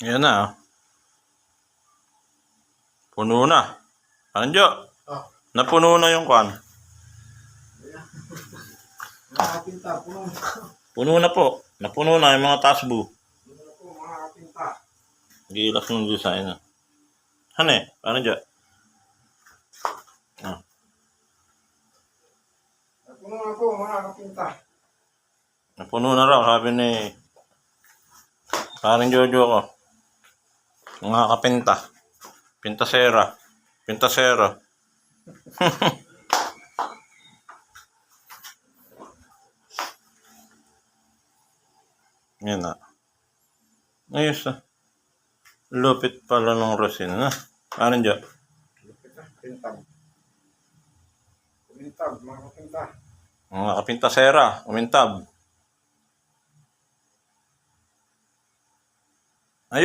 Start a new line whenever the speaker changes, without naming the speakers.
Yan na. Puno na. Anjo,
Oh.
napuno na yung kwan.
Mga kapinta, puno na.
Puno na po. Napuno na yung mga tasbo.
Puno na po mga kapinta.
Gilas ng design na. Hane, ano dyan? Ah.
Puno na po mga kapinta.
Napuno na raw, sabi ni parang Jojo ko. Mga kapinta. Pintasera. Pintasera. Yan na. Ayos na. Lupit pala ng rosin na. Ano dyan?
Pintab. Pintab, mga kapinta.
Mga kapintasera. Umintab.